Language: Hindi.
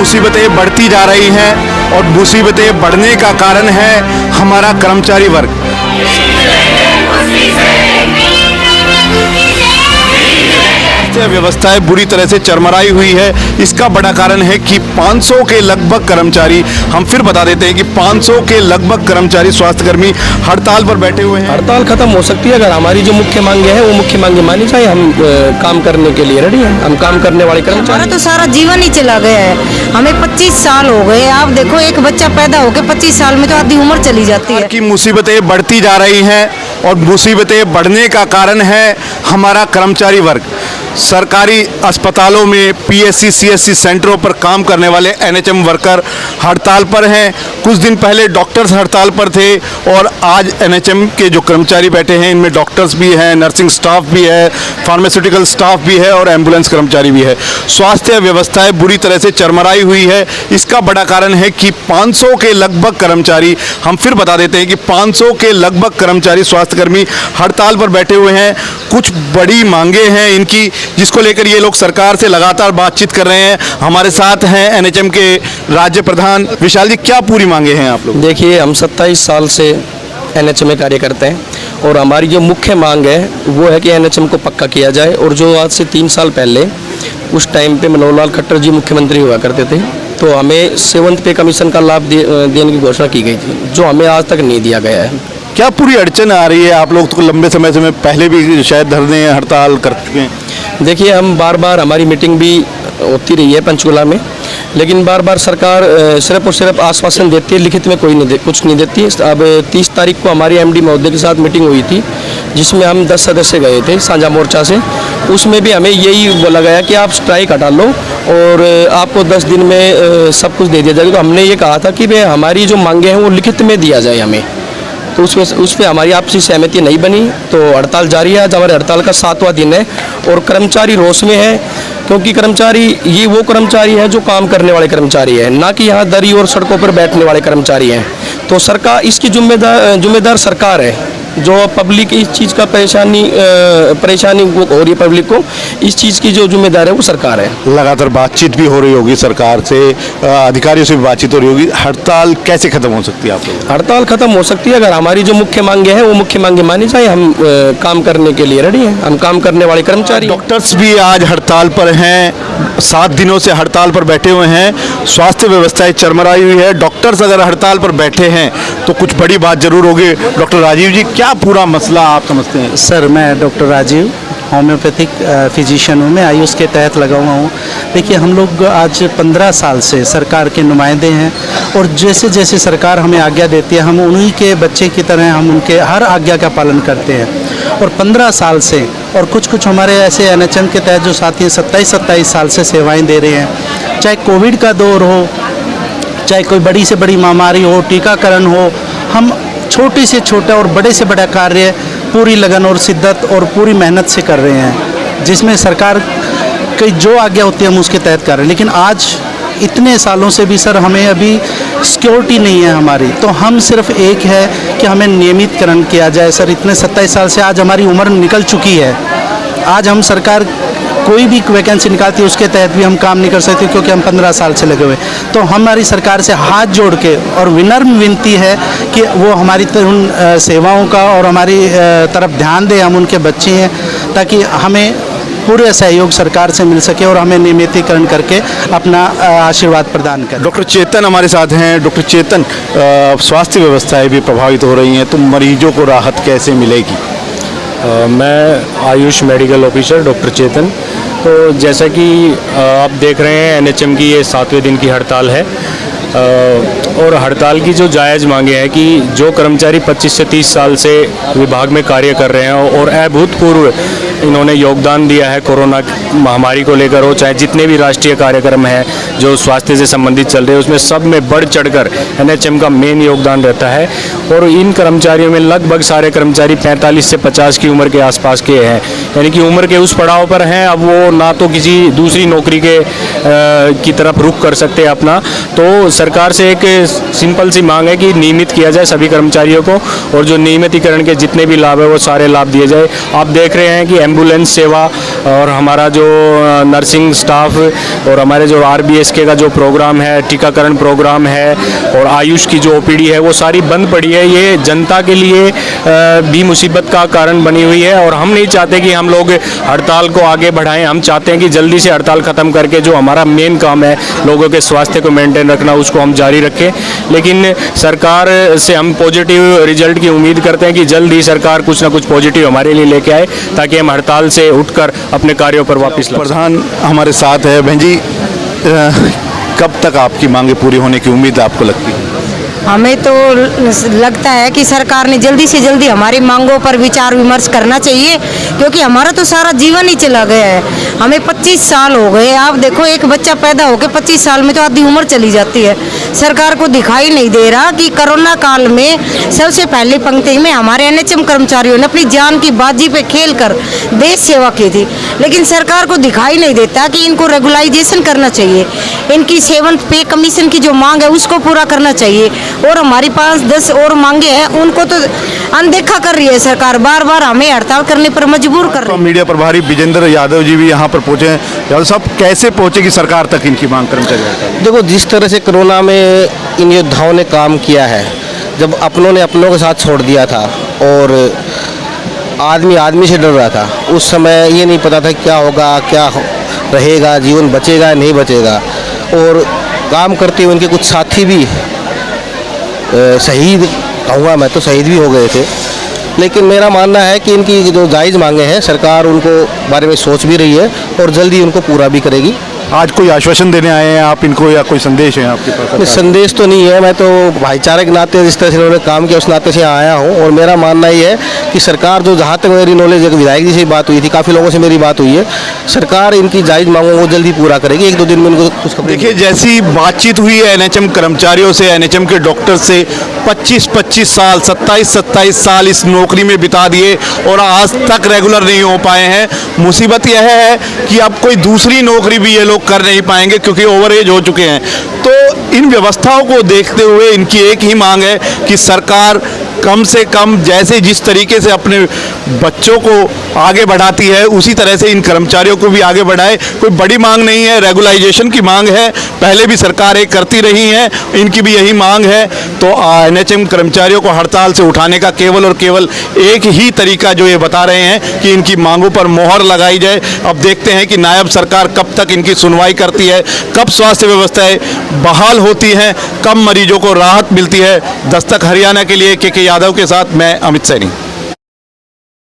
मुसीबतें बढ़ती जा रही हैं और मुसीबतें बढ़ने का कारण है हमारा कर्मचारी वर्ग। व्यवस्थाएं बुरी तरह से चरमराई हुई है। इसका बड़ा कारण है कि 500 के लगभग कर्मचारी, हम फिर बता देते हैं कि 500 के लगभग कर्मचारी स्वास्थ्यकर्मी हड़ताल पर बैठे हुए हैं। हड़ताल खत्म हो सकती है अगर हमारी जो मुख्य मांगे हैं वो मुख्य मांगे मानी जाए। हम काम करने के लिए रेडी हैं। हम काम करने वाले कर्मचारी। हमारा तो सारा जीवन ही चला गया है। हमें 25 साल हो गए। आप देखो, एक बच्चा पैदा होकर 25 साल में तो आधी उम्र चली जाती है। कि मुसीबतें बढ़ती जा रही हैं और मुसीबतें बढ़ने का कारण है हमारा कर्मचारी वर्ग। सरकारी अस्पतालों में पीएससी सीएससी सेंटरों पर काम करने वाले एनएचएम वर्कर हड़ताल पर हैं। कुछ दिन पहले डॉक्टर्स हड़ताल पर थे और आज एनएचएम के जो कर्मचारी बैठे हैं इनमें डॉक्टर्स भी हैं, नर्सिंग स्टाफ भी है, फार्मास्यूटिकल स्टाफ भी है और एम्बुलेंस कर्मचारी भी है। स्वास्थ्य व्यवस्थाएं बुरी तरह से चरमराई हुई है। इसका बड़ा कारण है कि 500 के लगभग कर्मचारी, हम फिर बता देते हैं कि 500 के लगभग कर्मचारी स्वास्थ्यकर्मी हड़ताल पर बैठे हुए हैं। कुछ बड़ी मांगे हैं इनकी, जिसको लेकर ये लोग सरकार से लगातार बातचीत कर रहे हैं। हमारे साथ हैं एनएचएम के राज्य प्रधान विशाल जी। क्या पूरी मांगे हैं आप लोग? देखिए, हम 27 साल से एनएचएम में कार्य करते हैं और हमारी जो मुख्य मांग है वो है कि एनएचएम को पक्का किया जाए। और जो आज से 3 साल पहले उस टाइम पे मनोहर लाल खट्टर जी मुख्यमंत्री हुआ करते थे तो हमें 7th पे कमीशन का लाभ देने की घोषणा की गई थी, जो हमें आज तक नहीं दिया गया है। क्या पूरी अड़चन आ रही है? आप लोग तो लंबे समय से पहले भी शायद धरने हड़ताल कर चुके हैं। देखिए, हम बार बार हमारी मीटिंग भी होती रही है पंचकुला में, लेकिन बार बार सरकार सिर्फ और सिर्फ आश्वासन देती है, लिखित में कुछ नहीं देती। अब 30 तारीख को हमारी एमडी महोदय के साथ मीटिंग हुई थी जिसमें हम 10 सदस्य गए थे साझा मोर्चा से। उसमें भी हमें यही बोला गया कि आप स्ट्राइक हटा लो और आपको 10 दिन में सब कुछ दे दिया जाएगा। तो हमने ये कहा था कि भाई हमारी जो मांगे हैं वो लिखित में दिया जाए हमें। तो उस पर हमारी आपसी सहमति नहीं बनी तो हड़ताल जारी है। आज हमारे हड़ताल का 7वां दिन है और कर्मचारी रोष में है, क्योंकि कर्मचारी ये वो कर्मचारी है जो काम करने वाले कर्मचारी है, ना कि यहाँ दरी और सड़कों पर बैठने वाले कर्मचारी हैं। तो सरकार इसकी जिम्मेदार सरकार है। जो पब्लिक इस चीज़ का परेशानी हो रही है पब्लिक को, इस चीज़ की जो जिम्मेदार है वो सरकार है। लगातार बातचीत भी हो रही होगी सरकार से, अधिकारियों से भी बातचीत हो रही होगी। हड़ताल कैसे खत्म हो सकती है आप लोग? हड़ताल खत्म हो सकती है अगर हमारी जो मुख्य मांगे हैं वो मुख्य मांगे मानी जाए। हम काम करने के लिए रेडी हैं। हम काम करने वाले कर्मचारी। डॉक्टर्स भी आज हड़ताल पर हैं, 7 दिनों से हड़ताल पर बैठे हुए हैं। स्वास्थ्य व्यवस्थाएं चरमराई हुई है। डॉक्टर्स अगर हड़ताल पर बैठे हैं तो कुछ बड़ी बात जरूर होगी। डॉक्टर राजीव जी, क्या पूरा मसला आप समझते हैं? सर, मैं डॉक्टर राजीव होम्योपैथिक फिजिशियन हूँ। मैं आयुष के तहत लगा हुआ हूँ। देखिए, हम लोग आज 15 साल से सरकार के नुमाइंदे हैं और जैसे जैसे सरकार हमें आज्ञा देती है हम उन्हीं के बच्चे की तरह हम उनके हर आज्ञा का पालन करते हैं। और 15 साल से और कुछ हमारे ऐसे एनएचएम के तहत जो साथी 27 साल से सेवाएं दे रहे हैं, चाहे कोविड का दौर हो, चाहे कोई बड़ी से बड़ी महामारी हो, टीकाकरण हो, हम छोटे से छोटा और बड़े से बड़ा कार्य पूरी लगन और शिद्दत और पूरी मेहनत से कर रहे हैं, जिसमें सरकार की जो आज्ञा होती है हम उसके तहत कर रहे हैं। लेकिन आज इतने सालों से भी सर हमें अभी सिक्योरिटी नहीं है हमारी। तो हम सिर्फ एक है कि हमें नियमितकरण किया जाए। सर, इतने 27 साल से आज हमारी उम्र निकल चुकी है। आज हम सरकार कोई भी वैकेंसी निकालती है उसके तहत भी हम काम नहीं कर सकते क्योंकि हम 15 साल से लगे हुए। तो हमारी सरकार से हाथ जोड़ के और विनम्र विनती है कि वो हमारी उन सेवाओं का और हमारी तरफ ध्यान दे। हम उनके बच्चे हैं ताकि हमें पूरे सहयोग सरकार से मिल सके और हमें नियमितीकरण करके अपना आशीर्वाद प्रदान करें। डॉक्टर चेतन हमारे साथ हैं। डॉक्टर चेतन, स्वास्थ्य व्यवस्थाएं भी प्रभावित हो रही हैं, तो मरीजों को राहत कैसे मिलेगी? मैं आयुष मेडिकल ऑफिसर डॉक्टर चेतन। तो जैसा कि आप देख रहे हैं एनएचएम की ये 7वें दिन की हड़ताल है और हड़ताल की जो जायज़ मांगे हैं कि जो कर्मचारी 25 से 30 साल से विभाग में कार्य कर रहे हैं और अभूतपूर्व इन्होंने योगदान दिया है कोरोना महामारी को लेकर हो, चाहे जितने भी राष्ट्रीय कार्यक्रम हैं जो स्वास्थ्य से संबंधित चल रहे हैं उसमें सब में बढ़ चढ़कर एनएचएम का मेन योगदान रहता है। और इन कर्मचारियों में लगभग सारे कर्मचारी 45 से 50 की उम्र के आसपास के हैं, यानी कि उम्र के उस पड़ाव पर हैं। अब वो ना तो किसी दूसरी नौकरी की तरफ रुख कर सकते हैं अपना। तो सरकार से एक सिंपल सी मांग है कि नियमित किया जाए सभी कर्मचारियों को और जो नियमितीकरण के जितने भी लाभ है वो सारे लाभ दिए जाए। आप देख रहे हैं कि एम्बुलेंस सेवा और हमारा जो नर्सिंग स्टाफ और हमारे जो RBSK का जो प्रोग्राम है, टीकाकरण प्रोग्राम है और आयुष की जो OPD है वो सारी बंद पड़ी है। ये जनता के लिए भी मुसीबत का कारण बनी हुई है और हम नहीं चाहते कि हम लोग हड़ताल को आगे बढ़ाएं। हम चाहते हैं कि जल्दी से हड़ताल ख़त्म करके जो हमारा मेन काम है लोगों के स्वास्थ्य को मेंटेन रखना, उसको हम जारी रखें। लेकिन सरकार से हम पॉजिटिव रिजल्ट की उम्मीद करते हैं कि जल्द ही सरकार कुछ ना कुछ पॉजिटिव हमारे लिए लेके आए ताकि हम हड़ताल से उठकर अपने कार्यों पर वापस लौट सकें। प्रधान हमारे साथ है। बहन जी, कब तक आपकी मांगे पूरी होने की उम्मीद आपको लगती है? हमें तो लगता है कि सरकार ने जल्दी से जल्दी हमारी मांगों पर विचार विमर्श करना चाहिए, क्योंकि हमारा तो सारा जीवन ही चला गया है। हमें 25 साल हो गए। आप देखो, एक बच्चा पैदा होकर 25 साल में तो आधी उम्र चली जाती है। सरकार को दिखाई नहीं दे रहा कि कोरोना काल में सबसे पहली पंक्ति में हमारे NHM कर्मचारियों ने अपनी जान की बाजी पे खेल कर देश सेवा की थी, लेकिन सरकार को दिखाई नहीं देता कि इनको रेगुलाइजेशन करना चाहिए। इनकी 7th पे कमीशन की जो मांग है उसको पूरा करना चाहिए, और हमारी 5-10 और मांगे हैं उनको तो अनदेखा कर रही है सरकार। बार बार हमें हड़ताल करने पर मजबूर कर रही है। मीडिया प्रभारी विजेंद्र यादव जी भी यहाँ पर पहुँचे हैं। यादव साहब, कैसे पहुँचेगी सरकार तक इनकी मांग कर्मचारी? देखो, जिस तरह से कोरोना में इन योद्धाओं ने काम किया है, जब अपनों ने अपनों के साथ छोड़ दिया था और आदमी आदमी से डर रहा था, उस समय ये नहीं पता था क्या होगा, क्या रहेगा, जीवन बचेगा नहीं बचेगा। और काम करते हुए उनके कुछ साथी भी शहीद कहूँगा मैं तो, शहीद भी हो गए थे। लेकिन मेरा मानना है कि इनकी जो जायज़ मांगे हैं सरकार उनको बारे में सोच भी रही है और जल्दी उनको पूरा भी करेगी। आज कोई आश्वासन देने आए हैं आप इनको, या कोई संदेश है आपके पास? संदेश तो नहीं है, मैं तो भाईचारे के नाते जिस तरह से उन्होंने काम किया उस नाते से यहाँ आया हूँ। और मेरा मानना ये है कि सरकार जो, जहाँ तक मेरी नॉलेज, एक विधायक जी से बात हुई थी, काफ़ी लोगों से मेरी बात हुई है, सरकार इनकी जायज़ मांगों को जल्दी पूरा करेगी। 1-2 दिन में इनको कुछ खबर। देखिए, जैसी बातचीत हुई है NHM कर्मचारियों से, NHM के डॉक्टर से, 25-25 साल, 27-27 साल इस नौकरी में बिता दिए और आज तक रेगुलर नहीं हो पाए हैं। मुसीबत यह है कि अब कोई दूसरी नौकरी भी ये लोग कर नहीं पाएंगे क्योंकि ओवर एज हो चुके हैं। तो इन व्यवस्थाओं को देखते हुए इनकी एक ही मांग है कि सरकार कम से कम जैसे जिस तरीके से अपने बच्चों को आगे बढ़ाती है उसी तरह से इन कर्मचारियों को भी आगे बढ़ाए। कोई बड़ी मांग नहीं है, रेगुलाइजेशन की मांग है। पहले भी सरकारें करती रही हैं, इनकी भी यही मांग है। तो NHM कर्मचारियों को हड़ताल से उठाने का केवल और केवल एक ही तरीका जो ये बता रहे हैं कि इनकी मांगों पर मोहर लगाई जाए। अब देखते हैं कि नायब सरकार कब तक इनकी सुनवाई करती है, कब स्वास्थ्य व्यवस्थाएं बहाल होती हैं, कब मरीजों को राहत मिलती है। दस्तक हरियाणा के लिए KK यादव के साथ मैं अमित सैनी।